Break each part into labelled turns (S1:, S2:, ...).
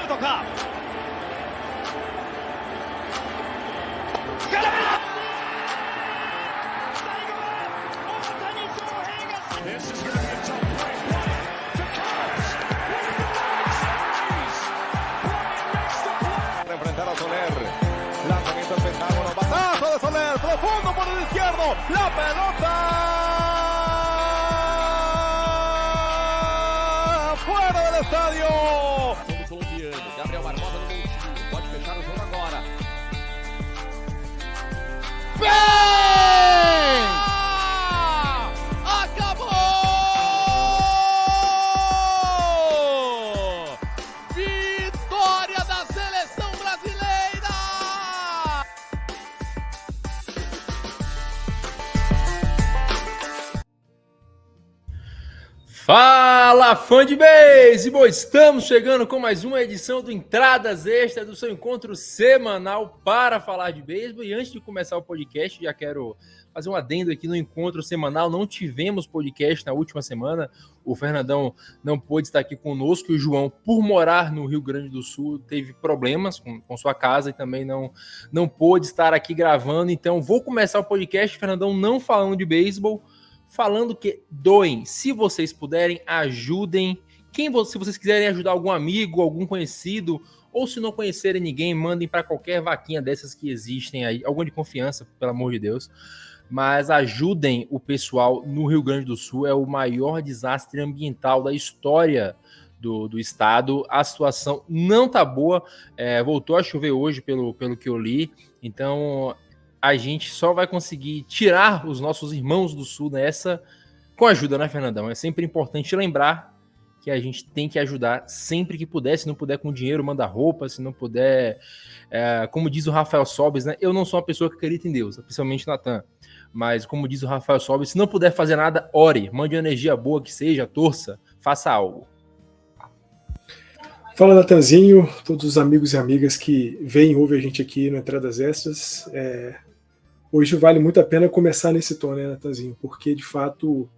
S1: るのか。
S2: Enfrentar a Soler, lanzamiento al pentágono, batazo de Soler, profundo por el izquierdo, la pelota fuera del estadio.
S3: Somos colombiano, Gabriel Barbosa no Montinho, pode fechar o jogo agora. Acabou! Vitória da seleção brasileira!
S4: Fala, fã de beisebol! Estamos chegando com mais uma edição do Entradas Extra, do seu encontro semanal para falar de beisebol. E antes de começar o podcast, já quero fazer um adendo aqui no encontro semanal. Não tivemos podcast na última semana. O Fernandão não pôde estar aqui conosco. E o João, por morar no Rio Grande do Sul, teve problemas com sua casa e também não pôde estar aqui gravando. Então, vou começar o podcast, Fernandão, não falando de beisebol, falando que doem. Se vocês puderem, ajudem. Se vocês quiserem ajudar algum amigo, algum conhecido, ou se não conhecerem ninguém, mandem para qualquer vaquinha dessas que existem aí. Alguma de confiança, pelo amor de Deus. Mas ajudem o pessoal no Rio Grande do Sul. É o maior desastre ambiental da história do estado. A situação não tá boa. Voltou a chover hoje, pelo que eu li. Então a gente só vai conseguir tirar os nossos irmãos do Sul nessa com ajuda, né, Fernandão? É sempre importante lembrar que a gente tem que ajudar sempre que puder. Se não puder com dinheiro, manda roupa. Se não puder, como diz o Rafael Sobes, né? Eu não sou uma pessoa que acredita em Deus, principalmente Natan. Mas como diz o Rafael Sobes, se não puder fazer nada, ore. Mande uma energia boa que seja, torça, faça algo.
S5: Fala, Natanzinho, todos os amigos e amigas que vêm e ouvem a gente aqui no Entradas Extras. Hoje vale muito a pena começar nesse tom, né, Natanzinho? Porque, de fato,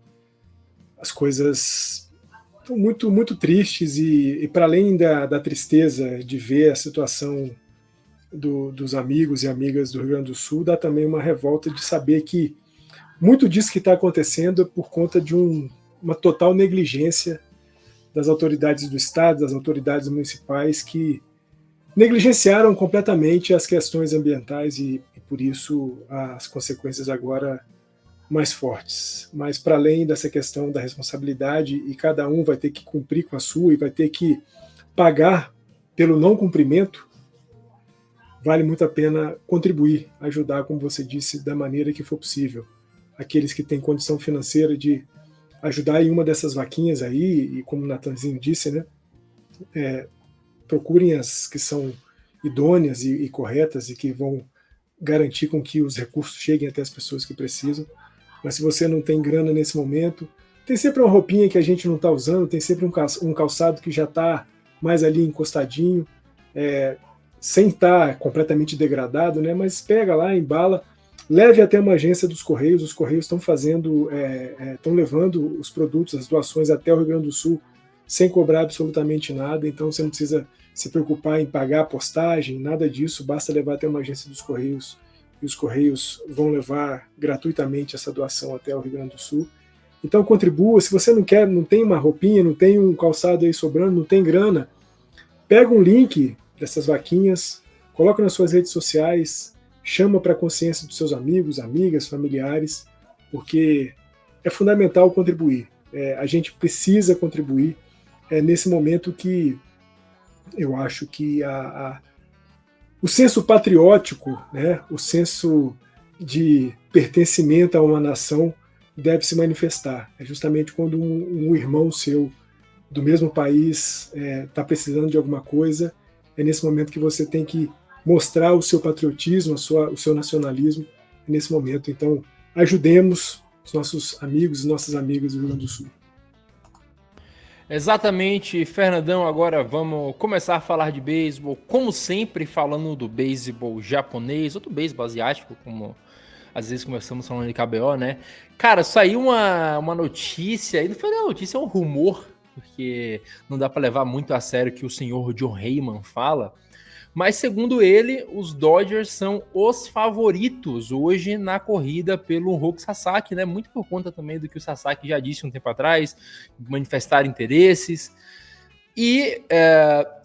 S5: as coisas estão muito, muito tristes e para além da tristeza de ver a situação dos amigos e amigas do Rio Grande do Sul, dá também uma revolta de saber que muito disso que está acontecendo é por conta de uma total negligência das autoridades do Estado, das autoridades municipais, que negligenciaram completamente as questões ambientais e por isso as consequências agora mais fortes. Mas para além dessa questão da responsabilidade, e cada um vai ter que cumprir com a sua e vai ter que pagar pelo não cumprimento, vale muito a pena contribuir, ajudar, como você disse, da maneira que for possível. Aqueles que têm condição financeira de ajudar em uma dessas vaquinhas aí, e como o Natanzinho disse, né, procurem as que são idôneas e corretas e que vão garantir com que os recursos cheguem até as pessoas que precisam. Mas se você não tem grana nesse momento, tem sempre uma roupinha que a gente não está usando, tem sempre um calçado que já está mais ali encostadinho, sem estar completamente degradado, né? Mas pega lá, embala, leve até uma agência dos Correios. Os Correios estão estão levando os produtos, as doações até o Rio Grande do Sul sem cobrar absolutamente nada, então você não precisa se preocupar em pagar a postagem, nada disso, basta levar até uma agência dos Correios e os Correios vão levar gratuitamente essa doação até o Rio Grande do Sul. Então contribua. Se você não tem uma roupinha, não tem um calçado aí sobrando, não tem grana, pega um link dessas vaquinhas, coloca nas suas redes sociais, chama para a consciência dos seus amigos, amigas, familiares, porque é fundamental contribuir. A gente precisa contribuir nesse momento que eu acho que o senso patriótico, né, o senso de pertencimento a uma nação deve se manifestar. É justamente quando um irmão seu do mesmo país está precisando de alguma coisa, é nesse momento que você tem que mostrar o seu patriotismo, o seu nacionalismo, nesse momento. Então, ajudemos os nossos amigos e nossas amigas do Rio Grande do Sul.
S4: Exatamente, Fernandão. Agora vamos começar a falar de beisebol, como sempre, falando do beisebol japonês ou do beisebol asiático, como às vezes começamos falando de KBO, né? Cara, saiu uma notícia, e não foi uma notícia, é um rumor, porque não dá para levar muito a sério o que o senhor John Heyman fala. Mas, segundo ele, os Dodgers são os favoritos hoje na corrida pelo Roki Sasaki, né? Muito por conta também do que o Sasaki já disse um tempo atrás, manifestar interesses. E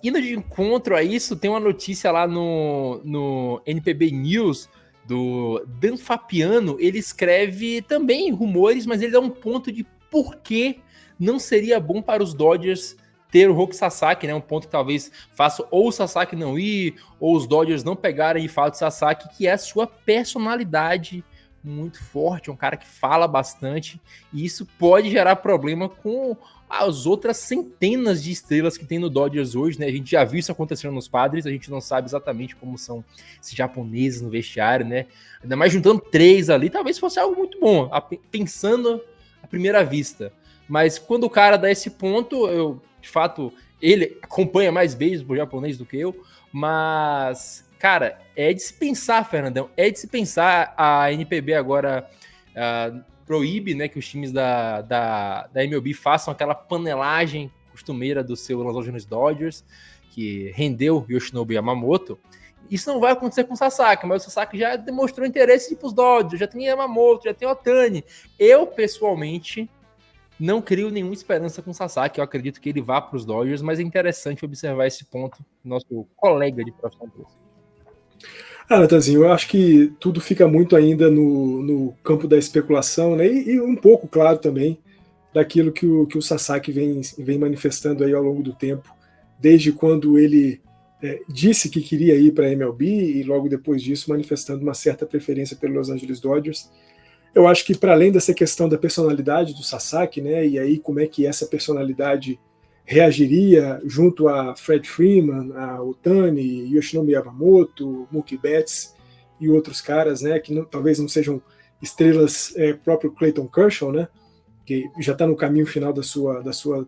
S4: indo de encontro a isso, tem uma notícia lá no NPB News do Dan Fapiano. Ele escreve também rumores, mas ele dá um ponto de por que não seria bom para os Dodgers ter o Roki Sasaki, né? Um ponto que talvez faça ou o Sasaki não ir, ou os Dodgers não pegarem de fato o Sasaki, que é a sua personalidade muito forte, um cara que fala bastante, e isso pode gerar problema com as outras centenas de estrelas que tem no Dodgers hoje, né? A gente já viu isso acontecendo nos Padres, a gente não sabe exatamente como são esses japoneses no vestiário, né? Ainda mais juntando 3 ali, talvez fosse algo muito bom, pensando à primeira vista. Mas quando o cara dá esse ponto, de fato, ele acompanha mais beisebol japonês do que eu, mas, cara, é de se pensar, Fernandão, é de se pensar. A NPB agora proíbe, né, que os times da MLB façam aquela panelagem costumeira do seu Los Angeles Dodgers, que rendeu Yoshinobu Yamamoto. Isso não vai acontecer com o Sasaki, mas o Sasaki já demonstrou interesse de ir para os Dodgers, já tem Yamamoto, já tem Ohtani. Eu, pessoalmente, não crio nenhuma esperança com o Sasaki, eu acredito que ele vá para os Dodgers, mas é interessante observar esse ponto, nosso colega de profissão.
S5: Natanzinho, eu acho que tudo fica muito ainda no campo da especulação, né? E um pouco, claro, também daquilo que o Sasaki vem manifestando aí ao longo do tempo, desde quando ele disse que queria ir para a MLB e logo depois disso manifestando uma certa preferência pelo Los Angeles Dodgers. Eu acho que, para além dessa questão da personalidade do Sasaki, né, e aí como é que essa personalidade reagiria junto a Fred Freeman, a Ohtani, Yoshinobu Yamamoto, Mookie Betts e outros caras, né, que talvez não sejam estrelas, próprio Clayton Kershaw, né, que já está no caminho final da sua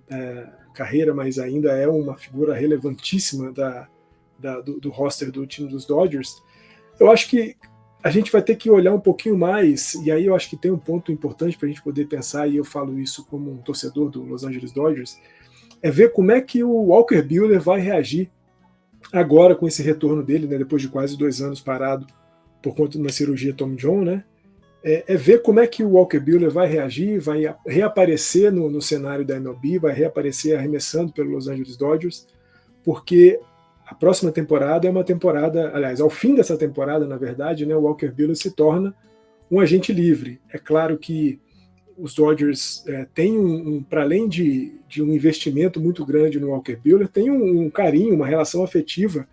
S5: carreira, mas ainda é uma figura relevantíssima do roster do time dos Dodgers. Eu acho que a gente vai ter que olhar um pouquinho mais, e aí eu acho que tem um ponto importante para a gente poder pensar, e eu falo isso como um torcedor do Los Angeles Dodgers, é ver como é que o Walker Buehler vai reagir agora com esse retorno dele, né, depois de quase 2 anos parado por conta de uma cirurgia Tommy John, né? É ver como é que o Walker Buehler vai reagir, vai reaparecer no cenário da MLB, vai reaparecer arremessando pelo Los Angeles Dodgers, porque a próxima temporada é uma temporada, aliás, ao fim dessa temporada, na verdade, né, o Walker Buehler se torna um agente livre. É claro que os Dodgers têm, para além de um investimento muito grande no Walker Buehler, tem um carinho, uma relação afetiva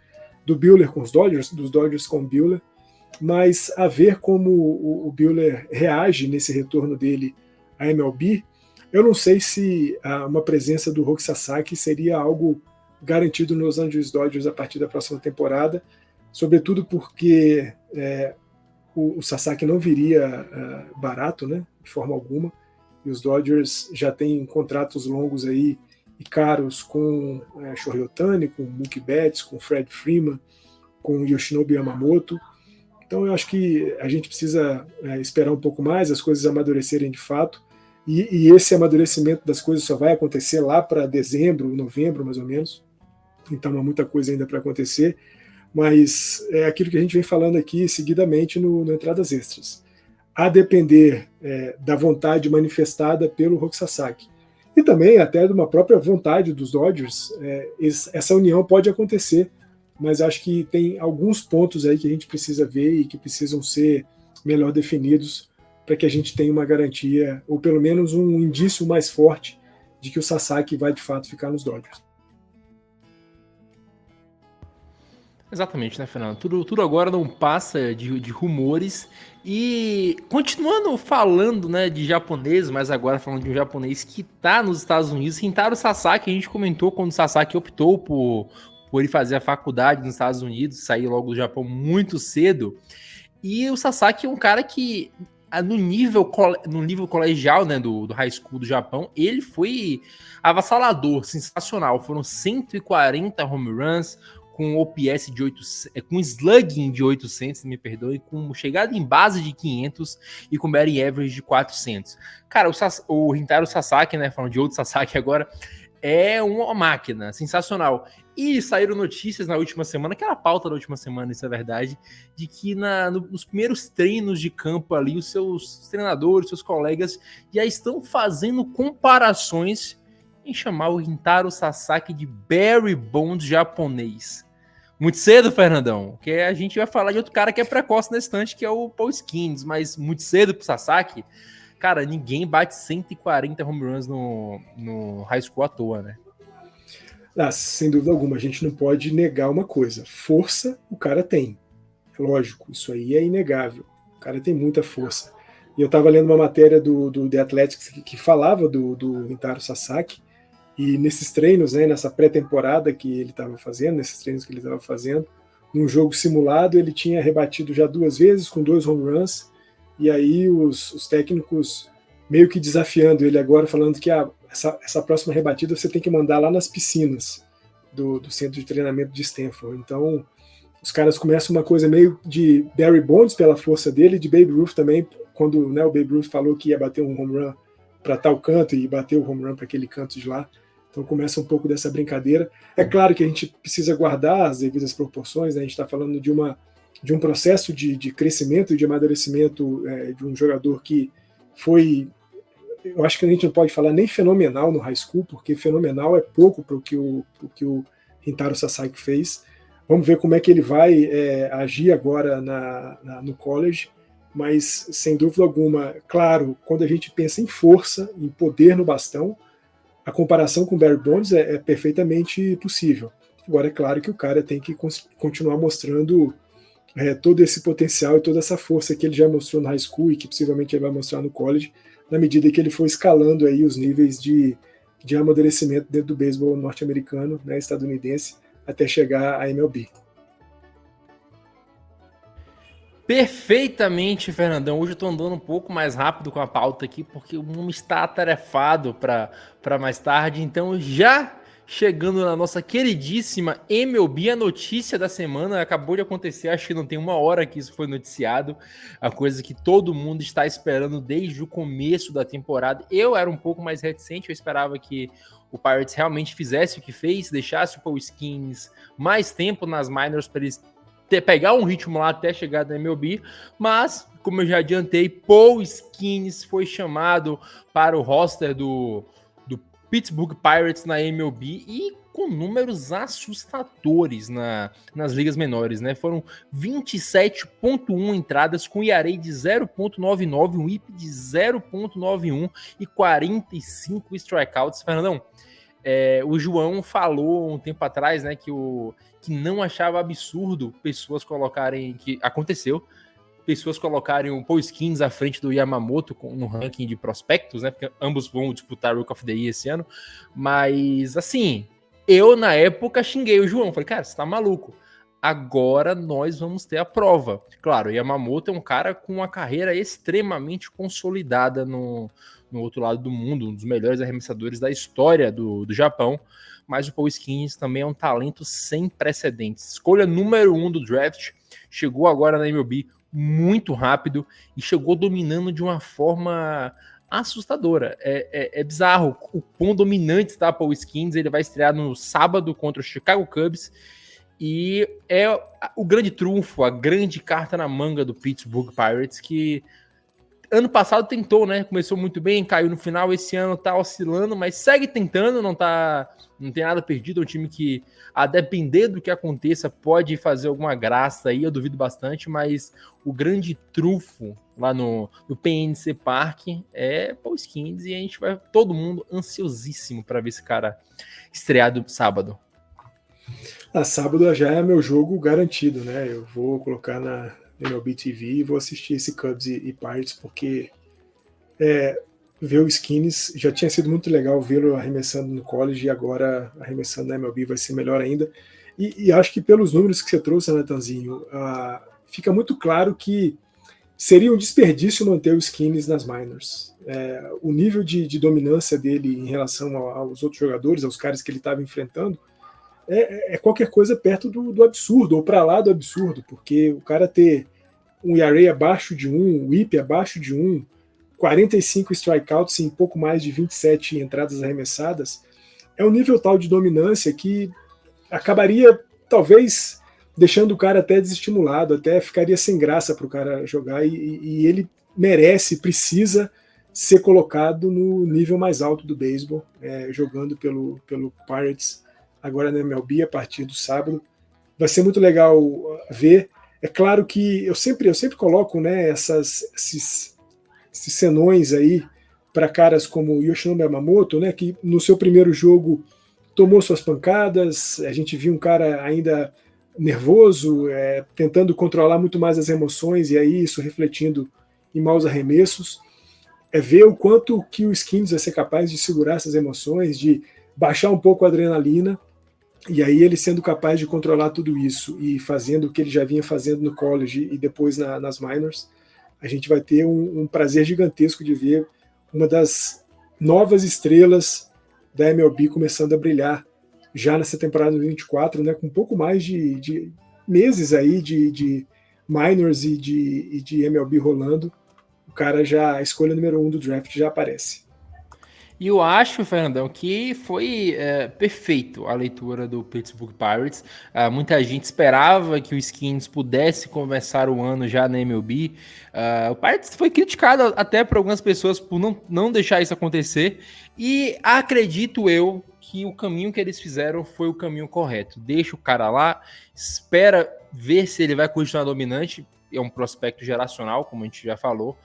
S5: do Buehler com os Dodgers, dos Dodgers com o Buehler, mas a ver como o Buehler reage nesse retorno dele à MLB, eu não sei se uma presença do Roki Sasaki seria algo garantido nos Los Angeles Dodgers a partir da próxima temporada, sobretudo porque o Sasaki não viria barato, né, de forma alguma, e os Dodgers já têm contratos longos aí e caros com Shohei Ohtani, com Mookie Betts, com Fred Freeman, com Yoshinobu Yamamoto. Então eu acho que a gente precisa esperar um pouco mais, as coisas amadurecerem de fato, e esse amadurecimento das coisas só vai acontecer lá para dezembro, novembro, mais ou menos. Então há muita coisa ainda para acontecer, mas é aquilo que a gente vem falando aqui seguidamente no Entradas Extras. A depender da vontade manifestada pelo Roki Sasaki. E também até de uma própria vontade dos Dodgers, essa união pode acontecer, mas acho que tem alguns pontos aí que a gente precisa ver e que precisam ser melhor definidos para que a gente tenha uma garantia, ou pelo menos um indício mais forte de que o Sasaki vai de fato ficar nos Dodgers.
S4: Exatamente, né, Fernando? Tudo agora não passa de rumores. E continuando falando, né, de japonês, mas agora falando de um japonês que está nos Estados Unidos, Rintaro Sasaki, a gente comentou quando o Sasaki optou por ele fazer a faculdade nos Estados Unidos, sair logo do Japão muito cedo. E o Sasaki é um cara que, no nível colegial, né, do high school do Japão, ele foi avassalador, sensacional. Foram 140 home runs, com OPS de 800, com slugging de 800, me perdoe, com chegada em base de 500 e com batting average de 400. Cara, o Rintaro Sasaki, né, falando de outro Sasaki agora, é uma máquina, sensacional. E saíram notícias na última semana, que era a pauta da última semana, isso é verdade, de que nos primeiros treinos de campo ali, os seus treinadores, seus colegas já estão fazendo comparações em chamar o Rintaro Sasaki de Barry Bonds japonês. Muito cedo, Fernandão, que a gente vai falar de outro cara que é precoce na estante, que é o Paul Skeens, mas muito cedo pro Sasaki. Cara, ninguém bate 140 home runs no high school à toa, né?
S5: Sem dúvida alguma, a gente não pode negar uma coisa. Força o cara tem. Lógico, isso aí é inegável. O cara tem muita força. E eu estava lendo uma matéria do The Athletics que falava do Rintaro Sasaki, e nesses treinos, né, nessa pré-temporada que ele estava fazendo, nesses treinos que ele estava fazendo, num jogo simulado ele tinha rebatido já 2 vezes com 2 home runs. E aí os técnicos meio que desafiando ele agora, falando que essa próxima rebatida você tem que mandar lá nas piscinas do centro de treinamento de Stanford. Então os caras começam uma coisa meio de Barry Bonds pela força dele, de Babe Ruth também, quando, né, o Babe Ruth falou que ia bater um home run para tal canto e bateu o home run para aquele canto de lá. Então começa um pouco dessa brincadeira. É claro que a gente precisa guardar as devidas proporções, né? A gente está falando de um processo de crescimento e de amadurecimento de um jogador que foi, eu acho que a gente não pode falar nem fenomenal no high school, porque fenomenal é pouco para o que o Rintaro Sasaki fez. Vamos ver como é que ele vai agir agora no college, mas sem dúvida alguma, claro, quando a gente pensa em força, em poder no bastão, a comparação com o Barry Bonds é perfeitamente possível. Agora é claro que o cara tem que continuar mostrando todo esse potencial e toda essa força que ele já mostrou no high school e que possivelmente ele vai mostrar no college, na medida que ele for escalando aí os níveis de amadurecimento dentro do beisebol norte-americano, né, estadunidense, até chegar à MLB.
S4: Perfeitamente, Fernandão. Hoje eu estou andando um pouco mais rápido com a pauta aqui, porque o mundo está atarefado para mais tarde. Então, já chegando na nossa queridíssima MLB, a notícia da semana acabou de acontecer, acho que não tem 1 hora que isso foi noticiado, a coisa que todo mundo está esperando desde o começo da temporada. Eu era um pouco mais reticente, eu esperava que o Pirates realmente fizesse o que fez, deixasse o Paul Skeens mais tempo nas minors para eles pegar um ritmo lá até chegar na MLB, mas, como eu já adiantei, Paul Skeens foi chamado para o roster do Pittsburgh Pirates na MLB e com números assustadores nas ligas menores, né? Foram 27,1 entradas com ERA de 0,99, um IP de 0,91 e 45 strikeouts. Fernandão, o João falou um tempo atrás, né, que não achava absurdo pessoas colocarem, que aconteceu, pessoas colocarem o Paul Skeens à frente do Yamamoto no ranking de prospectos, né, porque ambos vão disputar o Rookie of the Year esse ano, mas assim, eu na época xinguei o João, falei, cara, você tá maluco, agora nós vamos ter a prova. Claro, o Yamamoto é um cara com uma carreira extremamente consolidada no outro lado do mundo, um dos melhores arremessadores da história do Japão, mas o Paul Skeens também é um talento sem precedentes. Escolha número 1 do draft, chegou agora na MLB muito rápido e chegou dominando de uma forma assustadora. É bizarro o quão dominante está Paul Skeens. Ele vai estrear no sábado contra o Chicago Cubs e é o grande trunfo, a grande carta na manga do Pittsburgh Pirates, que ano passado tentou, né? Começou muito bem, caiu no final, esse ano tá oscilando, mas segue tentando, não tem nada perdido. É um time que, a depender do que aconteça, pode fazer alguma graça aí, eu duvido bastante, mas o grande trunfo lá no PNC Park é Paul Skeens e a gente vai, todo mundo ansiosíssimo para ver esse cara estreado sábado.
S5: Sábado já é meu jogo garantido, né? Eu vou colocar na MLB TV e vou assistir esse Cubs e Pirates, porque ver o Skeens já tinha sido muito legal vê-lo arremessando no college e agora arremessando na MLB vai ser melhor ainda. E acho que pelos números que você trouxe, Natanzinho, fica muito claro que seria um desperdício manter o Skeens nas minors. O nível de dominância dele em relação aos outros jogadores, aos caras que ele estava enfrentando, é qualquer coisa perto do absurdo, ou para lá do absurdo, porque o cara ter um ERA abaixo de 1, um whip abaixo de 1, 45 strikeouts em pouco mais de 27 entradas arremessadas, é um nível tal de dominância que acabaria, talvez, deixando o cara até desestimulado, até ficaria sem graça para o cara jogar, e ele merece, precisa ser colocado no nível mais alto do beisebol, jogando pelo Pirates, agora na MLB, a partir do sábado. Vai ser muito legal ver. É claro que eu sempre coloco, né, esses senões aí para caras como Yoshinobu Yamamoto, né, que no seu primeiro jogo tomou suas pancadas, a gente viu um cara ainda nervoso, tentando controlar muito mais as emoções, e aí isso refletindo em maus arremessos. Ver o quanto que o Skins vai ser capaz de segurar essas emoções, de baixar um pouco a adrenalina, e aí ele sendo capaz de controlar tudo isso e fazendo o que ele já vinha fazendo no college e depois nas minors, a gente vai ter um prazer gigantesco de ver uma das novas estrelas da MLB começando a brilhar já nessa temporada 24, né, com um pouco mais de meses aí de minors e de MLB rolando. O cara já, a escolha número 1 do draft já aparece.
S4: E eu acho, Fernandão, que foi perfeito a leitura do Pittsburgh Pirates. Muita gente esperava que o Skins pudesse começar o ano já na MLB. O Pirates foi criticado até por algumas pessoas por não deixar isso acontecer. E acredito eu que o caminho que eles fizeram foi o caminho correto. Deixa o cara lá, espera ver se ele vai continuar dominante. É um prospecto geracional, como a gente já falou.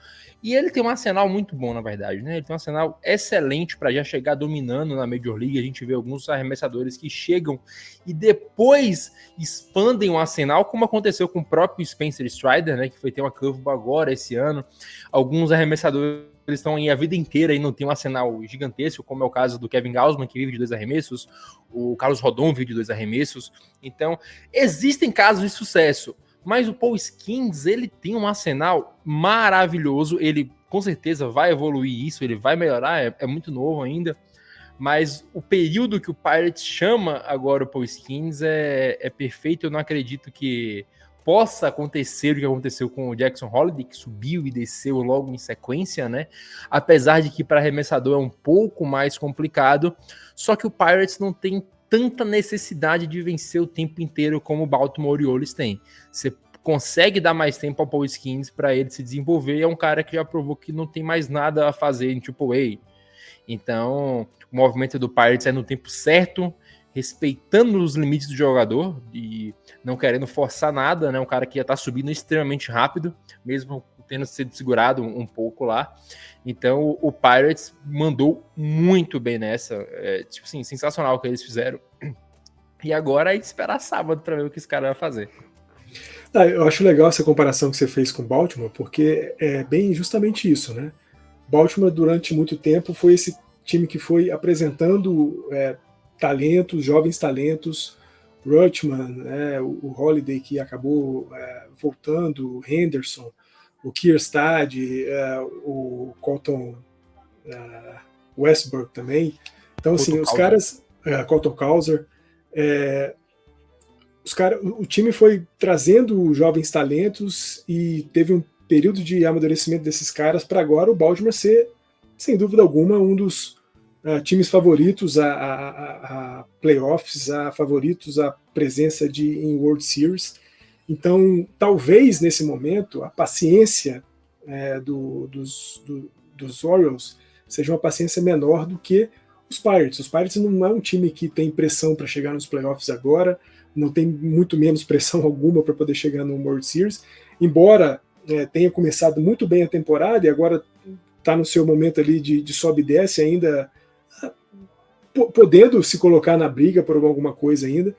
S4: E ele tem um arsenal muito bom, na verdade, né? Ele tem um arsenal excelente para já chegar dominando na Major League. A gente vê alguns arremessadores que chegam e depois expandem o arsenal, como aconteceu com o próprio Spencer Strider, né? Que foi ter uma curveball agora esse ano. Alguns arremessadores estão aí a vida inteira e não tem um arsenal gigantesco, como é o caso do Kevin Gausman, que vive de 2 arremessos. O Carlos Rodon vive de 2 arremessos. Então, existem casos de sucesso. Mas o Paul Skeens, ele tem um arsenal maravilhoso, ele com certeza vai evoluir isso, ele vai melhorar, é muito novo ainda, mas o período que o Pirates chama agora o Paul Skeens é perfeito. Eu não acredito que possa acontecer o que aconteceu com o Jackson Holliday, que subiu e desceu logo em sequência, né? Apesar de que para arremessador é um pouco mais complicado, só que o Pirates não tem tanta necessidade de vencer o tempo inteiro como o Baltimore Orioles tem. Você consegue dar mais tempo ao Paul Skeens para ele se desenvolver, é um cara que já provou que não tem mais nada a fazer em AAA. Então, o movimento do Pirates é no tempo certo, respeitando os limites do jogador e não querendo forçar nada, né? Um cara que já está subindo extremamente rápido, mesmo tendo sido segurado um pouco lá. Então o Pirates mandou muito bem nessa. Tipo assim, sensacional o que eles fizeram. E agora é esperar sábado para ver o que esse cara vai fazer.
S5: Eu acho legal essa comparação que você fez com Baltimore, porque é bem justamente isso, né? Baltimore, durante muito tempo, foi esse time que foi apresentando talentos, jovens talentos, Rutschman, o Holliday, que acabou voltando, o Henderson, o Kierstad, o Colton Westbrook também. Então, assim, Colton os caras... Colton Cowser. O time foi trazendo jovens talentos e teve um período de amadurecimento desses caras para agora o Baltimore ser, sem dúvida alguma, um dos times favoritos a playoffs, favoritos à presença em World Series. Então, talvez nesse momento a paciência dos Orioles seja uma paciência menor do que os Pirates. Os Pirates não é um time que tem pressão para chegar nos playoffs agora, não tem muito menos pressão alguma para poder chegar no World Series, embora tenha começado muito bem a temporada e agora está no seu momento ali de sobe e desce ainda, podendo se colocar na briga por alguma coisa ainda.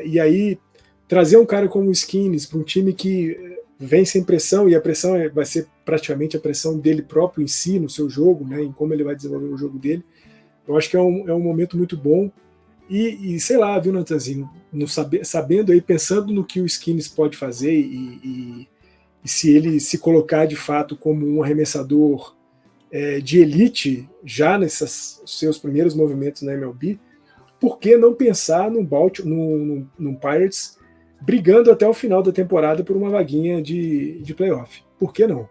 S5: E aí trazer um cara como o Skeens para um time que vem sem pressão, e a pressão vai ser praticamente a pressão dele próprio em si, no seu jogo, né, em como ele vai desenvolver o jogo dele, eu acho que é um momento muito bom. E sei lá, viu, Natanzinho, sabendo aí, pensando no que o Skeens pode fazer e se ele se colocar de fato como um arremessador de elite já nesses seus primeiros movimentos na MLB, por que não pensar num Pirates brigando até o final da temporada por uma vaguinha de playoff? Por que não?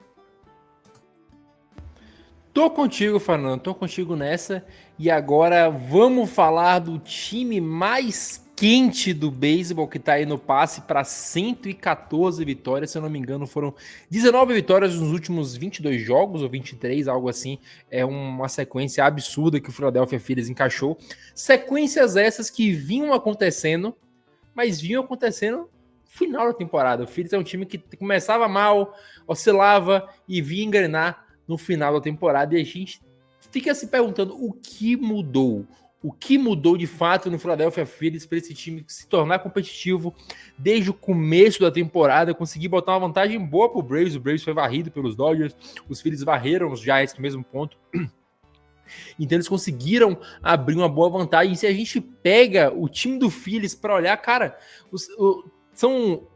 S4: Tô contigo, Fernando, tô contigo nessa. E agora vamos falar do time mais quente do beisebol, que tá aí no passe para 114 vitórias. Se eu não me engano, foram 19 vitórias nos últimos 22 jogos, ou 23, algo assim. É uma sequência absurda que o Philadelphia Phillies encaixou. Sequências essas que vinham acontecendo, mas vinham acontecendo no final da temporada. O Phillies é um time que começava mal, oscilava e vinha engrenar no final da temporada, e a gente fica se perguntando o que mudou. O que mudou de fato no Philadelphia Phillies para esse time se tornar competitivo desde o começo da temporada, conseguir botar uma vantagem boa para o Braves foi varrido pelos Dodgers, os Phillies varreram os Giants no mesmo ponto. Então eles conseguiram abrir uma boa vantagem. E se a gente pega o time do Phillies para olhar, cara, são...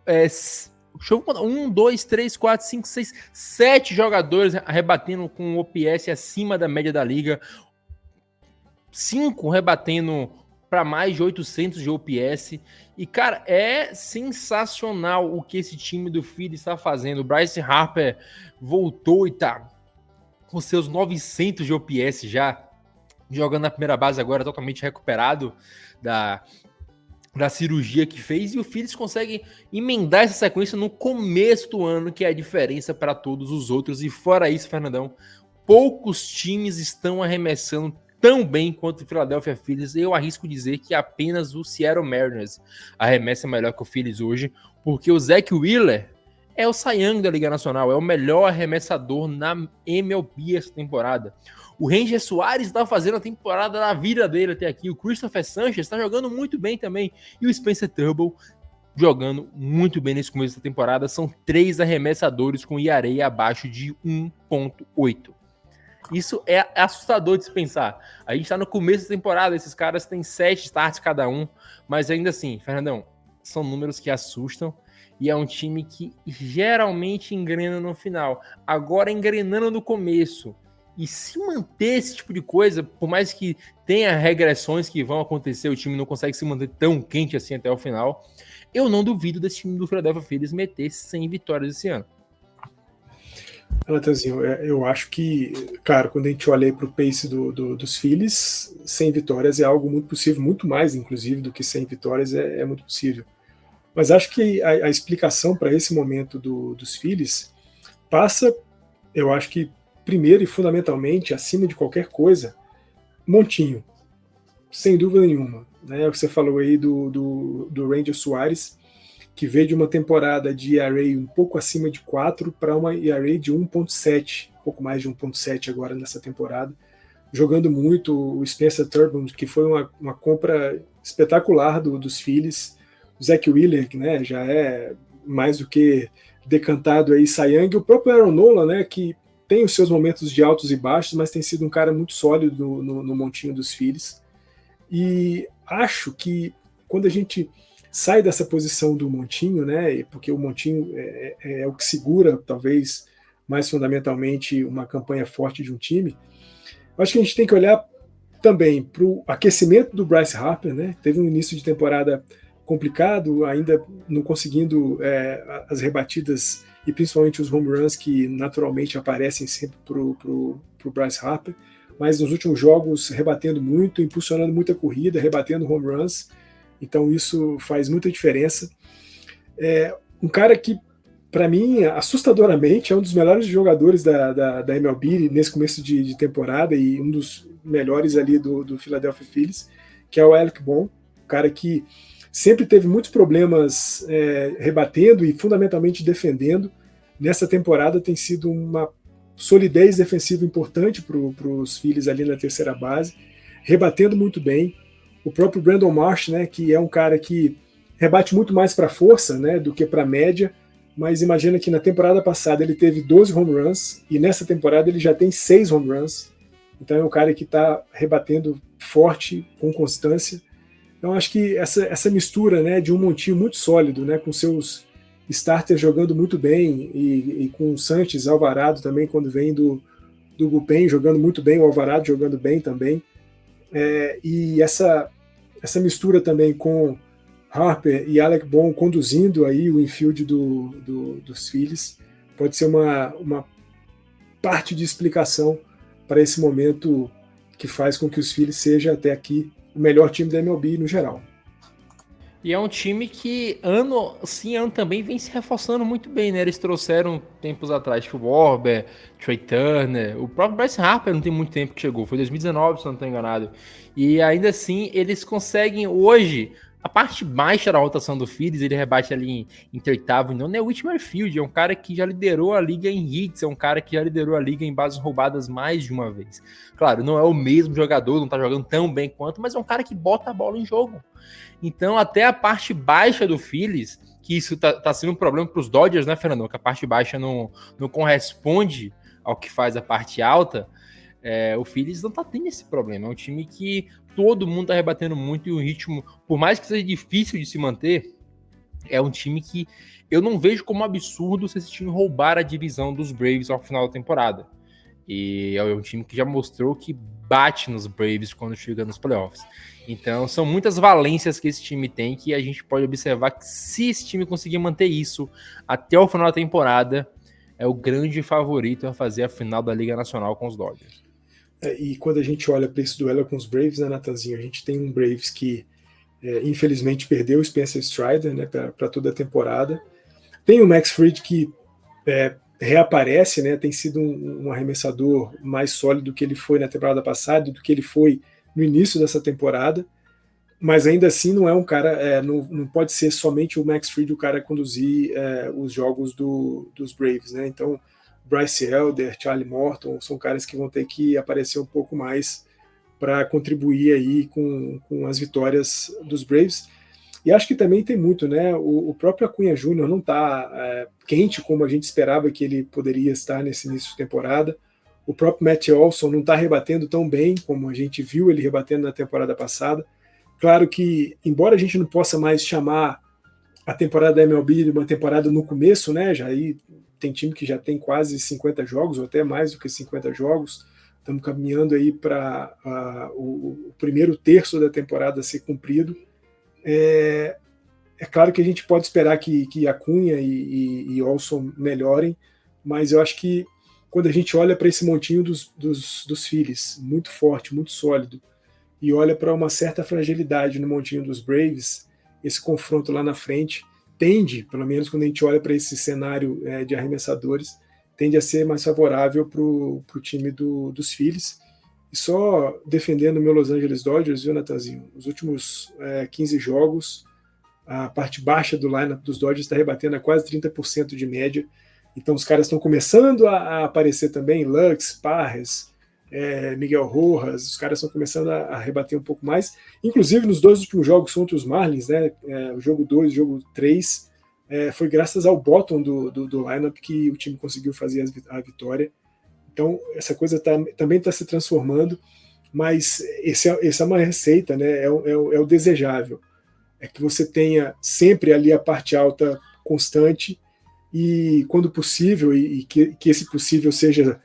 S4: Deixa eu contar. 1, 2, 3, 4, 5, 6, 7 jogadores rebatendo com OPS acima da média da liga. 5 rebatendo para mais de 800 de OPS. E, cara, é sensacional o que esse time do Phillies está fazendo. O Bryce Harper voltou e tá com seus 900 de OPS já, jogando na primeira base agora, totalmente recuperado da cirurgia que fez, e o Phillies consegue emendar essa sequência no começo do ano, que é a diferença para todos os outros. E fora isso, Fernandão, poucos times estão arremessando tão bem quanto o Philadelphia Phillies. Eu arrisco dizer que apenas o Seattle Mariners arremessa melhor que o Phillies hoje, porque o Zack Wheeler é o Cy Young da Liga Nacional, é o melhor arremessador na MLB essa temporada. O Ranger Suárez está fazendo a temporada da vida dele até aqui. O Christopher Sanchez está jogando muito bem também. E o Spencer Turnbull jogando muito bem nesse começo da temporada. São 3 arremessadores com ERA abaixo de 1.8. Isso é assustador de se pensar. A gente está no começo da temporada, esses caras têm 7 starts cada um. Mas ainda assim, Fernandão, são números que assustam. E é um time que geralmente engrena no final. Agora engrenando no começo. E se manter esse tipo de coisa, por mais que tenha regressões que vão acontecer, o time não consegue se manter tão quente assim até o final, eu não duvido desse time do Philadelphia Phillies meter 100 vitórias esse ano.
S5: Natanzinho, eu acho que, claro, quando a gente olha para o pace dos Phillies, 100 vitórias é algo muito possível, muito mais, inclusive, do que 100 vitórias é muito possível. Mas acho que a explicação para esse momento dos Phillies passa, eu acho que, primeiro e fundamentalmente, acima de qualquer coisa, Montinho, sem dúvida nenhuma. Né? Você falou aí do Ranger Suárez, que veio de uma temporada de ERA um pouco acima de 4 para uma ERA de 1.7, um pouco mais de 1.7 agora nessa temporada, jogando muito. O Spencer Turnbull, que foi uma compra espetacular dos Phillies. O Zack Wheeler, né, já é mais do que decantado aí, Cy Young. O próprio Aaron Nola, né, que tem os seus momentos de altos e baixos, mas tem sido um cara muito sólido no montinho dos Phillies. E acho que quando a gente sai dessa posição do montinho, né, porque o montinho é o que segura, talvez, mais fundamentalmente, uma campanha forte de um time, acho que a gente tem que olhar também para o aquecimento do Bryce Harper, né, teve um início de temporada complicado, ainda não conseguindo as rebatidas e principalmente os home runs que naturalmente aparecem sempre para o Bryce Harper, mas nos últimos jogos rebatendo muito, impulsionando muita corrida, rebatendo home runs, então isso faz muita diferença. Um cara que, para mim, assustadoramente, é um dos melhores jogadores da MLB nesse começo de temporada e um dos melhores ali do Philadelphia Phillies, que é o Alec Bohm, um cara que sempre teve muitos problemas rebatendo e fundamentalmente defendendo. Nessa temporada tem sido uma solidez defensiva importante para os Phillies ali na terceira base, rebatendo muito bem. O próprio Brandon Marsh, né, que é um cara que rebate muito mais para força, né, do que para média, mas imagina que na temporada passada ele teve 12 home runs e nessa temporada ele já tem 6 home runs. Então é um cara que está rebatendo forte, com constância. Então acho que essa mistura, né, de um montinho muito sólido, né, com seus starters jogando muito bem e com o Sanchez, Alvarado também, quando vem do bullpen, jogando muito bem, o Alvarado jogando bem também. E essa mistura também com Harper e Alec Bohm conduzindo aí o infield dos Phillies pode ser uma parte de explicação para esse momento que faz com que os Phillies seja até aqui o melhor time da MLB no geral.
S4: E é um time que ano sim, ano também vem se reforçando muito bem, né? Eles trouxeram tempos atrás o Warber, Trey Turner, o próprio Bryce Harper não tem muito tempo que chegou, foi 2019, se eu não estou enganado. E ainda assim, eles conseguem hoje, a parte baixa da rotação do Phillies, ele rebate ali em oitavo, não é o Whit Merrifield, é um cara que já liderou a liga em hits, é um cara que já liderou a liga em bases roubadas mais de uma vez. Claro, não é o mesmo jogador, não tá jogando tão bem quanto, mas é um cara que bota a bola em jogo. Então, até a parte baixa do Phillies, que isso tá sendo um problema para os Dodgers, né, Fernando? Que a parte baixa não corresponde ao que faz a parte alta, o Phillies não tá tendo esse problema. É um time que todo mundo tá rebatendo muito e o ritmo, por mais que seja difícil de se manter, é um time que eu não vejo como absurdo se esse time roubar a divisão dos Braves ao final da temporada. E é um time que já mostrou que bate nos Braves quando chega nos playoffs. Então, são muitas valências que esse time tem que a gente pode observar que se esse time conseguir manter isso até o final da temporada, é o grande favorito a fazer a final da Liga Nacional com os Dodgers.
S5: E quando a gente olha para esse duelo com os Braves, né, Natanzinho, a gente tem um Braves que infelizmente perdeu o Spencer Strider, né, para toda a temporada. Tem o Max Fried que reaparece, né, tem sido um arremessador mais sólido do que ele foi na temporada passada, do que ele foi no início dessa temporada, mas ainda assim não é um cara, não pode ser somente o Max Fried o cara a conduzir os jogos dos Braves, né? Então Bryce Elder, Charlie Morton são caras que vão ter que aparecer um pouco mais para contribuir aí com as vitórias dos Braves. E acho que também tem muito, né? O próprio Acunha Júnior não está quente como a gente esperava que ele poderia estar nesse início de temporada. O próprio Matt Olson não está rebatendo tão bem como a gente viu ele rebatendo na temporada passada. Claro que, embora a gente não possa mais chamar a temporada da MLB de uma temporada no começo, né? Já aí tem time que já tem quase 50 jogos, ou até mais do que 50 jogos. Estamos caminhando aí para o primeiro terço da temporada ser cumprido. É claro que a gente pode esperar que Acunha e Olson melhorem, mas eu acho que quando a gente olha para esse montinho dos Phillies, muito forte, muito sólido, e olha para uma certa fragilidade no montinho dos Braves, esse confronto lá na frente tende, pelo menos quando a gente olha para esse cenário de arremessadores, tende a ser mais favorável para o time dos Phillies. E só defendendo o meu Los Angeles Dodgers, viu, Natanzinho? Os últimos 15 jogos, a parte baixa do lineup dos Dodgers está rebatendo a quase 30% de média. Então os caras estão começando a aparecer também, Lux, Parres, Miguel Rojas, os caras estão começando a rebater um pouco mais. Inclusive nos dois últimos jogos contra os Marlins, né, o jogo 2 e o jogo 3, foi graças ao bottom do lineup que o time conseguiu fazer a vitória. Então essa coisa também está se transformando, mas essa é uma receita, né, é o desejável. É que você tenha sempre ali a parte alta constante e, quando possível, e que esse possível seja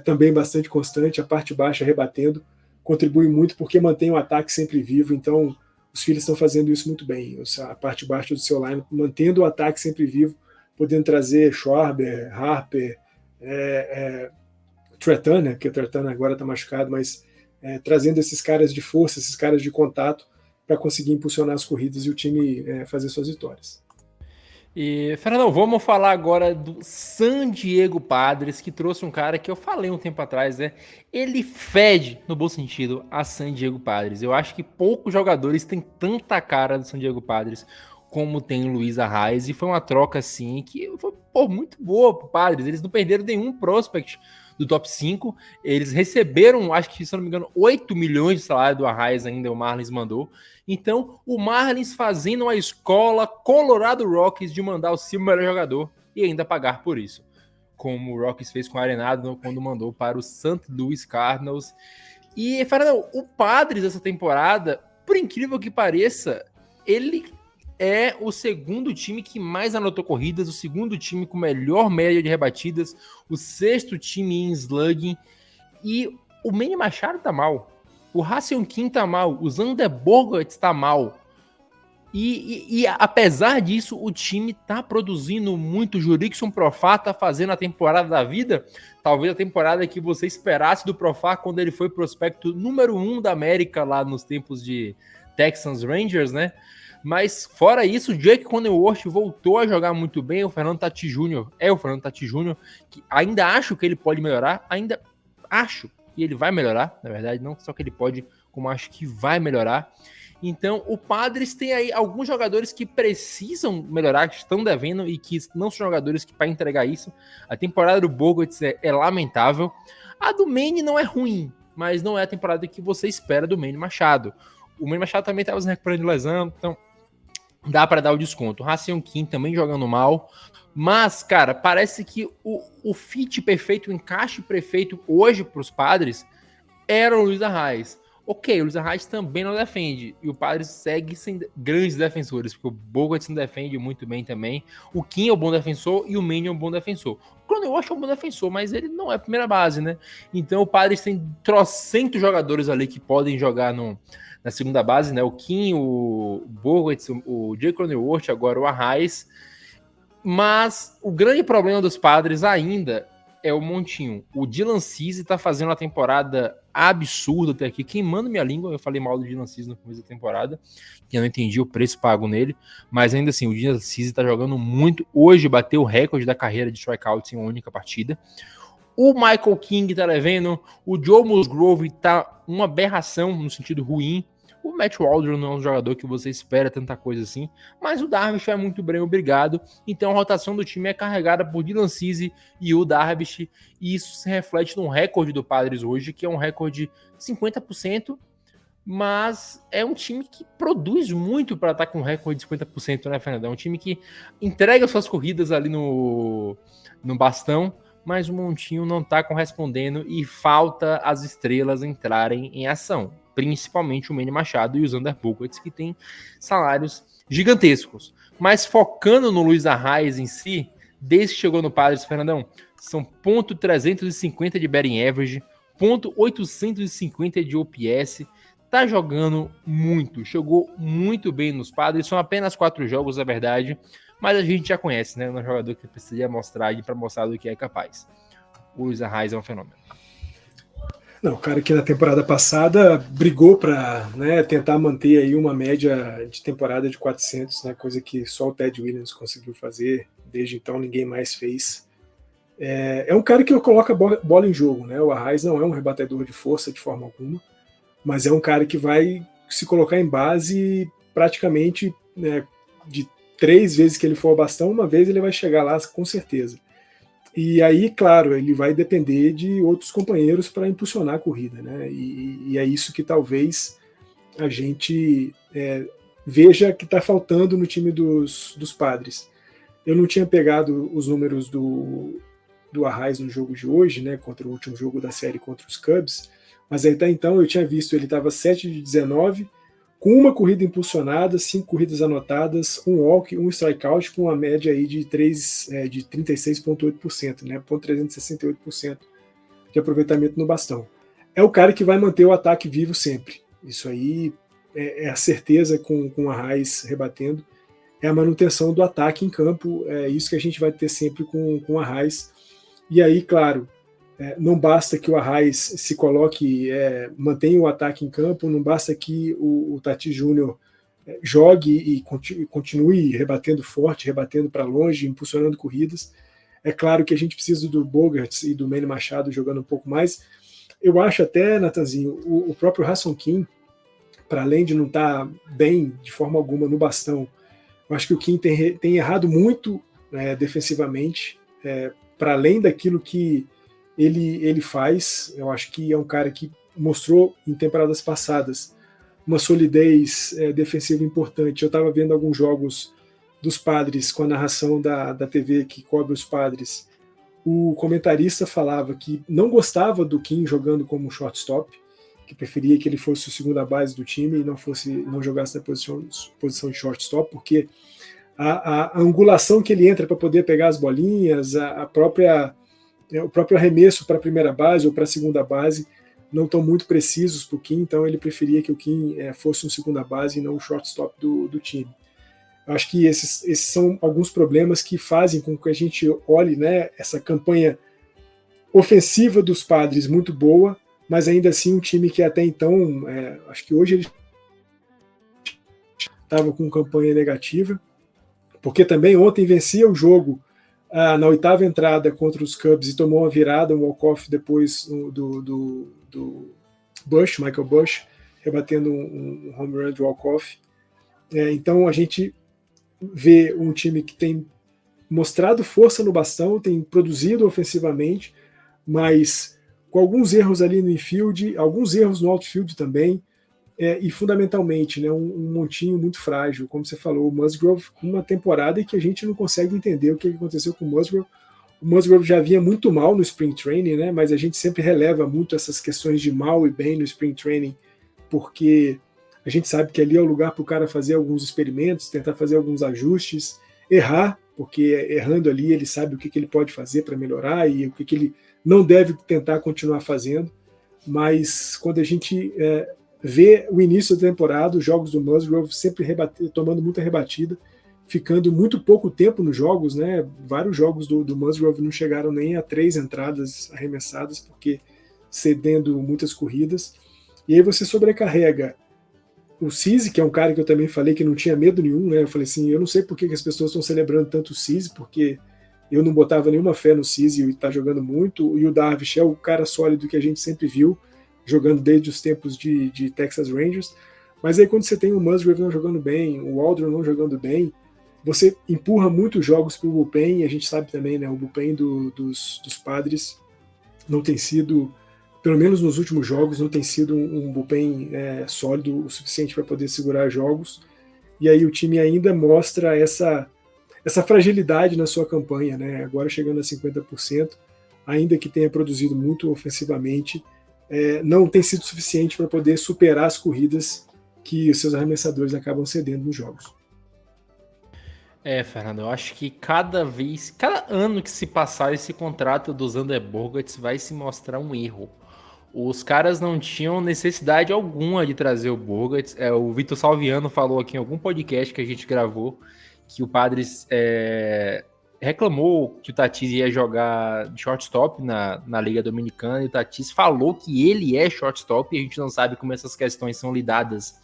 S5: também bastante constante, a parte baixa rebatendo, contribui muito porque mantém o ataque sempre vivo. Então, os Phillies estão fazendo isso muito bem. A parte baixa do seu lineup, mantendo o ataque sempre vivo, podendo trazer Schwarber, Harper, Trey Turner, porque o Trey Turner agora está machucado, mas trazendo esses caras de força, esses caras de contato, para conseguir impulsionar as corridas e o time fazer suas vitórias.
S4: E, Fernandão, vamos falar agora do San Diego Padres, que trouxe um cara que eu falei um tempo atrás, né? Ele fede, no bom sentido, a San Diego Padres. Eu acho que poucos jogadores têm tanta cara do San Diego Padres como tem o Luis Arraez, e foi uma troca, assim, que foi muito boa pro Padres. Eles não perderam nenhum prospect do top 5, eles receberam, acho que, se eu não me engano, 8 milhões de salário do Arraez ainda, o Marlins mandou. Então, o Marlins fazendo uma escola Colorado Rockies de mandar o seu melhor jogador e ainda pagar por isso. Como o Rockies fez com o Arenado quando mandou para o St. Louis Cardinals. E, Fernando, o Padres dessa temporada, por incrível que pareça, ele é o segundo time que mais anotou corridas, o segundo time com melhor média de rebatidas, o sexto time em slugging, e o Manny Machado tá mal. O Ha Seung-Kim tá mal, o Xander Bogaerts tá mal. E apesar disso, o time tá produzindo muito. O Jurickson Profar tá fazendo a temporada da vida, talvez a temporada que você esperasse do Profar quando ele foi prospecto número 1 da América lá nos tempos de Texans Rangers, né? Mas fora isso, o Jake Cronenworth voltou a jogar muito bem. O Fernando Tatis Jr. Que ainda acho que ele pode melhorar, ainda acho que ele vai melhorar, na verdade, não só que ele pode, como acho que vai melhorar. Então, o Padres tem aí alguns jogadores que precisam melhorar, que estão devendo e que não são jogadores que para entregar isso. A temporada do Bogaerts é lamentável. A do Manny não é ruim, mas não é a temporada que você espera do Manny Machado. O Manny Machado também estava se recuperando de lesão, então dá para dar o desconto. O Ha-Seong Kim também jogando mal. Mas, cara, parece que o fit perfeito, o encaixe perfeito hoje para os Padres era o Luis Arraez. Ok, o Luis Arraez também não defende. E o Padres segue sem grandes defensores, porque o Bogaerts não defende muito bem também. O Kim é um bom defensor e o Manny é um bom defensor. O Cronenworth é um bom defensor, mas ele não é a primeira base, né? Então o Padres tem trocentos jogadores ali que podem jogar na segunda base, né? O Kim, o Bogaerts, o Jake Cronenworth, agora o Arraez. Mas o grande problema dos Padres ainda é o montinho. O Dylan Cease tá fazendo uma temporada absurda até aqui, queimando minha língua. Eu falei mal do Dylan Cease no começo da temporada, que eu não entendi o preço pago nele, mas ainda assim, o Dylan Cease tá jogando muito. Hoje bateu o recorde da carreira de strikeouts em uma única partida. O Michael King tá devendo, o Joe Musgrove tá uma aberração no sentido ruim. O Matt Waldron não é um jogador que você espera tanta coisa assim, mas o Darvish é muito bem, obrigado. Então a rotação do time é carregada por Dylan Cease e o Darvish, e isso se reflete no recorde do Padres hoje, que é um recorde de 50%, mas é um time que produz muito para estar com um recorde de 50%, né, Fernando? É um time que entrega suas corridas ali no bastão, mas o montinho não está correspondendo e falta as estrelas entrarem em ação. Principalmente o Manny Machado e os Xander Bogaerts, que tem salários gigantescos. Mas focando no Luis Arraez em si, desde que chegou no Padres, Fernandão, são .350 de batting average, .850 de OPS, tá jogando muito, chegou muito bem nos Padres, são apenas 4 jogos, é verdade, mas a gente já conhece, né, um jogador que precisa mostrar para mostrar do que é capaz. O Luis Arraez é um fenômeno.
S5: Não, o cara que na temporada passada brigou para, né, tentar manter aí uma média de temporada de 400, né, coisa que só o Ted Williams conseguiu fazer, desde então ninguém mais fez. É um cara que coloca bola em jogo, né? O Arraez não é um rebatedor de força de forma alguma, mas é um cara que vai se colocar em base praticamente, né, de 3 vezes que ele for ao bastão, uma vez ele vai chegar lá com certeza. E aí, claro, ele vai depender de outros companheiros para impulsionar a corrida, né? E é isso que talvez a gente veja que está faltando no time dos Padres. Eu não tinha pegado os números do Arraez no jogo de hoje, né? Contra o último jogo da série contra os Cubs, mas até então eu tinha visto ele estava 7 de 19, com uma corrida impulsionada, 5 corridas anotadas, um walk, um strikeout, com uma média aí de 36,8%, né, 368% de aproveitamento no bastão. É o cara que vai manter o ataque vivo sempre. Isso aí é a certeza com o Arraez rebatendo, é a manutenção do ataque em campo, é isso que a gente vai ter sempre com o Arraez. E aí, claro, não basta que o Arraez se coloque, mantenha o ataque em campo, não basta que o Tatis Jr. Jogue e continue rebatendo forte, rebatendo para longe, impulsionando corridas. É claro que a gente precisa do Bogaerts e do Manny Machado jogando um pouco mais. Eu acho até, Natanzinho, o próprio Ha-Seong Kim, para além de não estar bem de forma alguma no bastão, eu acho que o Kim tem errado muito defensivamente, para além daquilo que ele faz. Eu acho que é um cara que mostrou em temporadas passadas uma solidez defensiva importante. Eu estava vendo alguns jogos dos Padres com a narração da TV que cobre os Padres. O comentarista falava que não gostava do Kim jogando como shortstop, que preferia que ele fosse o segunda base do time e não jogasse na posição de shortstop, porque a angulação que ele entra para poder pegar as bolinhas, o próprio arremesso para a primeira base ou para a segunda base não estão muito precisos para o Kim, então ele preferia que o Kim fosse um segunda base e não o shortstop do time. Eu acho que esses são alguns problemas que fazem com que a gente olhe, né, essa campanha ofensiva dos Padres muito boa, mas ainda assim um time que até então, acho que hoje ele estava com campanha negativa, porque também ontem vencia o jogo na 8ª entrada contra os Cubs e tomou uma virada, um walk-off depois do Bush, Michael Bush, rebatendo um home run de walk-off. Então a gente vê um time que tem mostrado força no bastão, tem produzido ofensivamente, mas com alguns erros ali no infield, alguns erros no outfield também, e fundamentalmente, né, um montinho muito frágil, como você falou, o Musgrove, uma temporada em que a gente não consegue entender o que aconteceu com o Musgrove. O Musgrove já vinha muito mal no Spring Training, né, mas a gente sempre releva muito essas questões de mal e bem no Spring Training, porque a gente sabe que ali é o lugar para o cara fazer alguns experimentos, tentar fazer alguns ajustes, errar, porque errando ali ele sabe o que ele pode fazer para melhorar e o que ele não deve tentar continuar fazendo. Mas quando a gente vê o início da temporada, os jogos do Musgrove sempre tomando muita rebatida, ficando muito pouco tempo nos jogos, né? Vários jogos do Musgrove não chegaram nem a 3 entradas arremessadas, porque cedendo muitas corridas. E aí você sobrecarrega o Cease, que é um cara que eu também falei que não tinha medo nenhum, né? Eu falei assim, eu não sei por que as pessoas estão celebrando tanto o Cease, porque eu não botava nenhuma fé no Cease e está jogando muito, e o Darvish é o cara sólido que a gente sempre viu, jogando desde os tempos de Texas Rangers. Mas aí quando você tem o Musgrove não jogando bem, o Waldron não jogando bem, você empurra muitos jogos para o bullpen, e a gente sabe também, né, o bullpen dos Padres não tem sido, pelo menos nos últimos jogos, não tem sido um bullpen sólido o suficiente para poder segurar jogos, e aí o time ainda mostra essa fragilidade na sua campanha, né? Agora chegando a 50%, ainda que tenha produzido muito ofensivamente, não tem sido suficiente para poder superar as corridas que os seus arremessadores acabam cedendo nos jogos.
S4: Fernando, eu acho que cada ano que se passar esse contrato do Xander Bogaerts vai se mostrar um erro. Os caras não tinham necessidade alguma de trazer o Bogaerts. O Vitor Salviano falou aqui em algum podcast que a gente gravou que o Padres reclamou que o Tatis ia jogar de shortstop na Liga Dominicana, e o Tatis falou que ele é shortstop, e a gente não sabe como essas questões são lidadas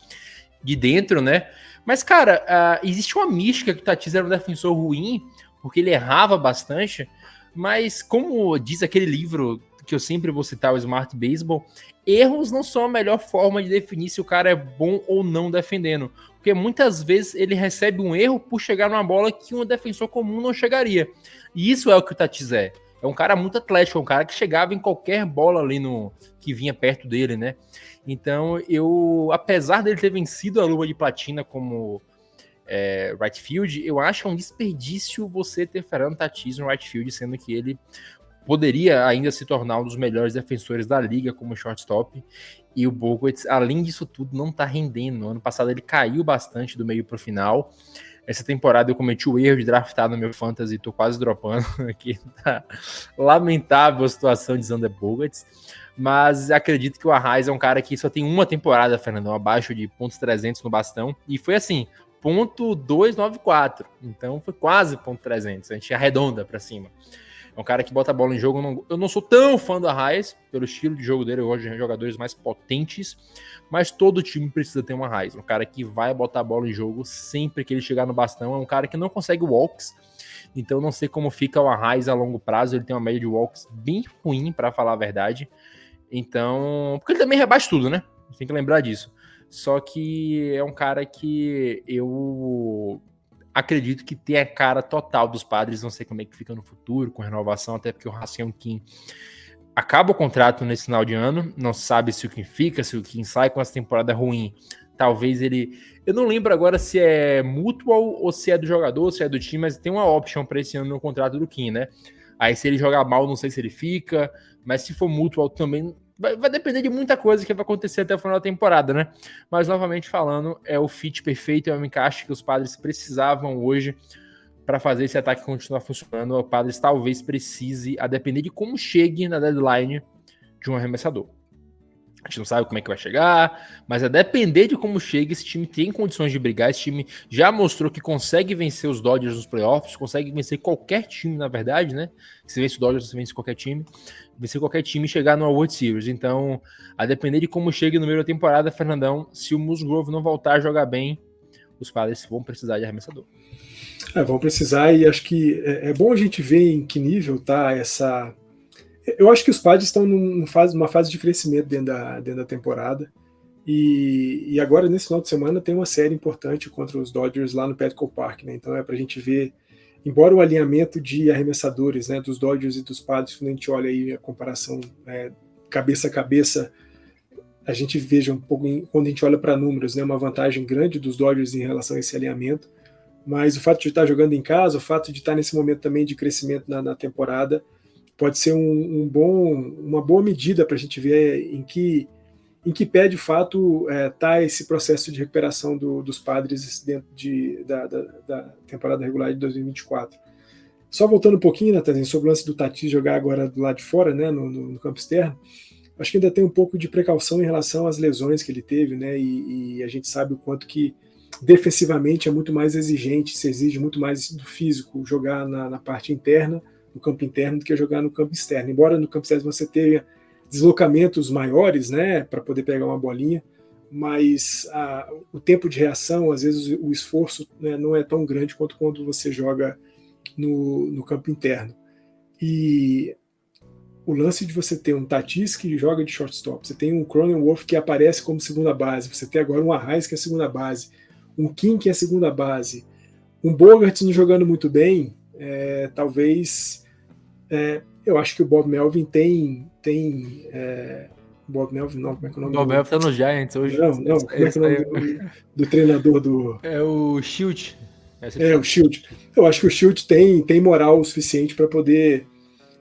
S4: de dentro, né? Mas, cara, existe uma mística que o Tatis era um defensor ruim, porque ele errava bastante, mas como diz aquele livro que eu sempre vou citar, o Smart Baseball, erros não são a melhor forma de definir se o cara é bom ou não defendendo, porque muitas vezes ele recebe um erro por chegar numa bola que um defensor comum não chegaria, e isso é o que o Tatis é um cara muito atlético, é um cara que chegava em qualquer bola ali que vinha perto dele, né? Então, apesar dele ter vencido a luva de platina como right field, eu acho um desperdício você ter Fernando Tatis no right field, sendo que ele poderia ainda se tornar um dos melhores defensores da liga como shortstop, e o Bogaerts, além disso tudo, não tá rendendo. No ano passado ele caiu bastante do meio pro final. Essa temporada eu cometi o erro de draftar no meu fantasy, tô quase dropando aqui, tá lamentável a situação de Xander Bogaerts, mas acredito que o Arraez é um cara que só tem uma temporada, Fernandão, abaixo de .300 no bastão, e foi assim, .294, então foi quase .300, a gente arredonda pra cima. É um cara que bota a bola em jogo. Eu não sou tão fã do Arraez, pelo estilo de jogo dele, eu gosto de jogadores mais potentes, mas todo time precisa ter um Arraez. Um cara que vai botar a bola em jogo sempre que ele chegar no bastão. É um cara que não consegue walks, então não sei como fica o Arraez a longo prazo. Ele tem uma média de walks bem ruim, para falar a verdade. Então, porque ele também rebate tudo, né? A gente tem que lembrar disso. Só que é um cara que eu acredito que tem a cara total dos Padres, não sei como é que fica no futuro, com renovação, até porque o Ha-Seong Kim acaba o contrato nesse final de ano, não sabe se o Kim fica, se o Kim sai com essa temporada ruim, talvez ele... Eu não lembro agora se é mutual ou se é do jogador, se é do time, mas tem uma option para esse ano no contrato do Kim, né? Aí se ele jogar mal, não sei se ele fica, mas se for mutual também... Vai depender de muita coisa que vai acontecer até o final da temporada, né? Mas, novamente falando, é o fit perfeito, é o encaixe que os Padres precisavam hoje para fazer esse ataque continuar funcionando. O Padres talvez precise, a depender de como chegue na deadline, de um arremessador. A gente não sabe como é que vai chegar, mas a depender de como chega, esse time tem condições de brigar. Esse time já mostrou que consegue vencer os Dodgers nos playoffs, consegue vencer qualquer time, na verdade, né? Se vence o Dodgers, você vence qualquer time. Vencer qualquer time e chegar no World Series. Então, a depender de como chega no meio da temporada, Fernandão, se o Musgrove não voltar a jogar bem, os Padres vão precisar de arremessador.
S5: Vão precisar, e acho que é bom a gente ver em que nível tá essa... Eu acho que os Padres estão numa fase de crescimento dentro da temporada, e agora nesse final de semana tem uma série importante contra os Dodgers lá no Petco Park, né? Então é pra gente ver, embora o alinhamento de arremessadores, né, dos Dodgers e dos Padres, quando a gente olha aí a comparação cabeça a cabeça, a gente veja um pouco, quando a gente olha para números, né, uma vantagem grande dos Dodgers em relação a esse alinhamento, mas o fato de estar jogando em casa, o fato de estar nesse momento também de crescimento na temporada, pode ser uma boa medida para a gente ver em que pé de fato está esse processo de recuperação dos Padres dentro da temporada regular de 2024. Só voltando um pouquinho, Natanzinho, sobre o lance do Tatis jogar agora do lado de fora, né, no campo externo, acho que ainda tem um pouco de precaução em relação às lesões que ele teve, né, e a gente sabe o quanto que defensivamente é muito mais exigente, se exige muito mais do físico jogar na parte interna, no campo interno, do que jogar no campo externo. Embora no campo externo você tenha deslocamentos maiores, né, para poder pegar uma bolinha, mas o tempo de reação, às vezes o esforço, né, não é tão grande quanto quando você joga no campo interno. E o lance de você ter um Tatis que joga de shortstop, você tem um Cronenworth que aparece como segunda base, você tem agora um Arraez que é segunda base, um Kim que é segunda base, um Bogaerts não jogando muito bem, talvez eu acho que o Bob Melvin tem Bob Melvin não, como é que é o nome?
S4: Bob Melvin tá no Giants hoje.
S5: Não, como é que é o nome do treinador do...
S4: É o Shield.
S5: O Shield. Eu acho que o Shield tem moral o suficiente para poder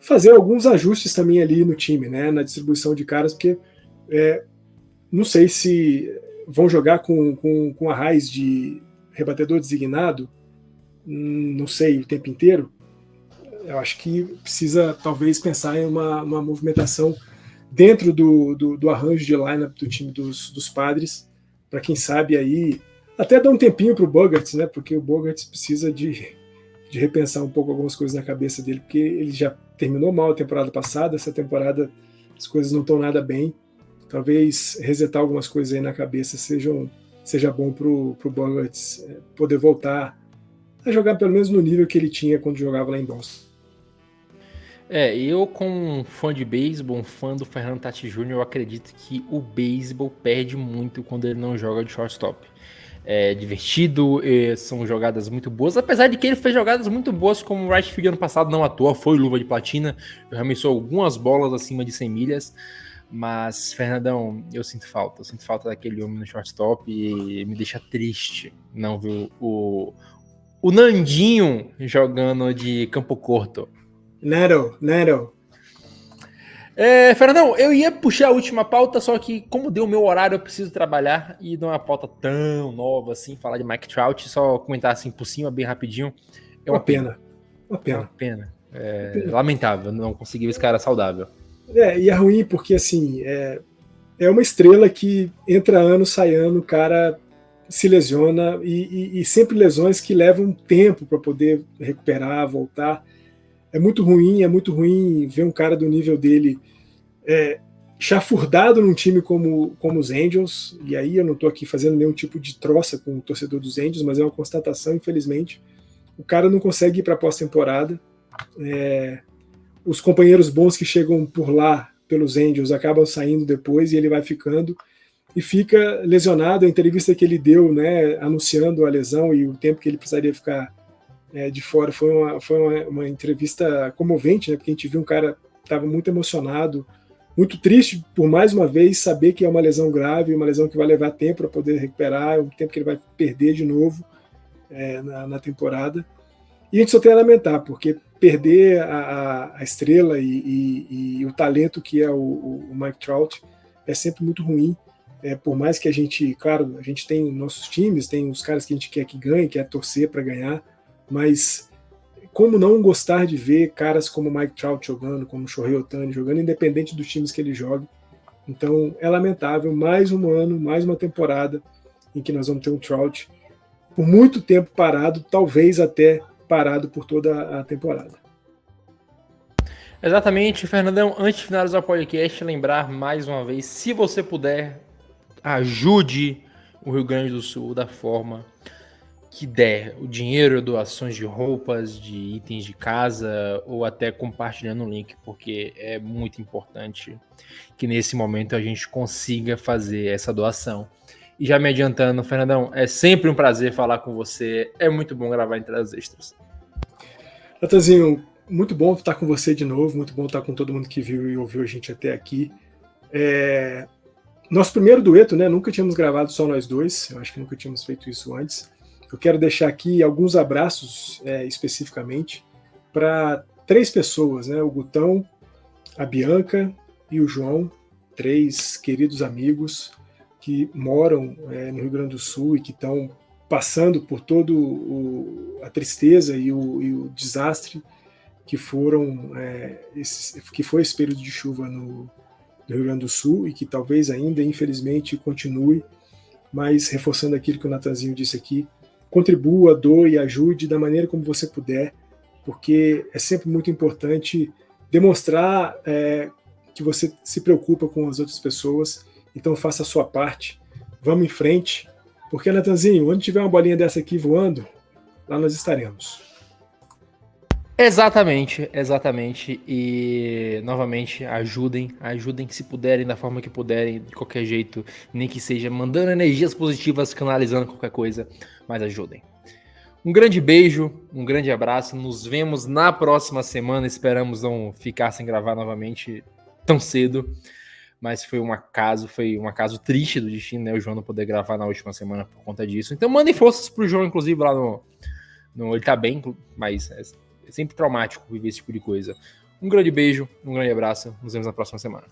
S5: fazer alguns ajustes também ali no time, né, na distribuição de caras, porque não sei se vão jogar com a raiz de rebatedor designado, não sei, o tempo inteiro. Eu acho que precisa talvez pensar em uma movimentação dentro do arranjo de lineup do time dos Padres, para quem sabe aí até dar um tempinho para o Bogaerts, né, porque o Bogaerts precisa de repensar um pouco algumas coisas na cabeça dele, porque ele já terminou mal a temporada passada, essa temporada as coisas não estão nada bem. Talvez resetar algumas coisas aí na cabeça seja bom para o Bogaerts poder voltar a jogar pelo menos no nível que ele tinha quando jogava lá em Boston.
S4: Eu, como um fã de beisebol, um fã do Fernando Tatis Jr., eu acredito que o beisebol perde muito quando ele não joga de shortstop. É divertido, são jogadas muito boas, apesar de que ele fez jogadas muito boas, como o right field ano passado, não à toa, foi luva de platina, arremessou algumas bolas acima de 100 milhas, mas, Fernandão, eu sinto falta daquele homem no shortstop e me deixa triste não ver o Nandinho jogando de campo curto.
S5: Neto.
S4: Fernandão, eu ia puxar a última pauta, só que como deu o meu horário, eu preciso trabalhar e não é uma pauta tão nova assim, falar de Mike Trout, só comentar assim por cima, bem rapidinho. É uma pena. É uma pena. Lamentável, não conseguir esse cara saudável.
S5: E é ruim porque, assim, é uma estrela que entra ano, sai ano, o cara se lesiona e sempre lesões que levam tempo para poder recuperar, voltar. É muito ruim ver um cara do nível dele chafurdado num time como os Angels, e aí eu não estou aqui fazendo nenhum tipo de troça com o torcedor dos Angels, mas é uma constatação, infelizmente. O cara não consegue ir para a pós-temporada. Os companheiros bons que chegam por lá, pelos Angels, acabam saindo depois e ele vai ficando e fica lesionado. A entrevista que ele deu, né, anunciando a lesão e o tempo que ele precisaria ficar de fora foi uma entrevista comovente, né, porque a gente viu um cara que estava muito emocionado, muito triste por mais uma vez saber que é uma lesão grave, uma lesão que vai levar tempo para poder recuperar, um tempo que ele vai perder de novo na temporada. E a gente só tem a lamentar, porque perder a estrela e o talento que é o Mike Trout é sempre muito ruim. Por mais que a gente tem nossos times, tem os caras que a gente quer que ganhe, quer torcer para ganhar, mas como não gostar de ver caras como o Mike Trout jogando, como o Shohei Ohtani jogando, independente dos times que ele joga. Então é lamentável, mais um ano, mais uma temporada em que nós vamos ter um Trout por muito tempo parado, talvez até parado por toda a temporada.
S4: Exatamente, Fernandão. Antes de finalizar o podcast, lembrar mais uma vez, se você puder, ajude o Rio Grande do Sul da forma que der. O dinheiro, doações de roupas, de itens de casa, ou até compartilhando o link, porque é muito importante que nesse momento a gente consiga fazer essa doação. E já me adiantando, Fernandão, é sempre um prazer falar com você. É muito bom gravar Entradas Extras.
S5: Natanzinho, muito bom estar com você de novo, muito bom estar com todo mundo que viu e ouviu a gente até aqui. Nosso primeiro dueto, né? Nunca tínhamos gravado só nós dois, eu acho que nunca tínhamos feito isso antes. Eu quero deixar aqui alguns abraços especificamente para 3 pessoas, né? O Gutão, a Bianca e o João, 3 queridos amigos que moram no Rio Grande do Sul e que estão passando por todo a tristeza e o desastre que foi esse período de chuva no Rio Grande do Sul e que talvez ainda, infelizmente, continue, mas reforçando aquilo que o Natanzinho disse aqui, contribua, doe, ajude da maneira como você puder, porque é sempre muito importante demonstrar que você se preocupa com as outras pessoas, então faça a sua parte, vamos em frente, porque, Natanzinho, onde tiver uma bolinha dessa aqui voando, lá nós estaremos.
S4: Exatamente. E, novamente, ajudem se puderem, da forma que puderem, de qualquer jeito, nem que seja mandando energias positivas, canalizando qualquer coisa, mas ajudem. Um grande beijo, um grande abraço, nos vemos na próxima semana, esperamos não ficar sem gravar novamente tão cedo, mas foi um acaso triste do destino, né, o João não poder gravar na última semana por conta disso, então mandem forças pro João, inclusive, lá no ele tá bem, mas é sempre traumático viver esse tipo de coisa. Um grande beijo, um grande abraço, nos vemos na próxima semana.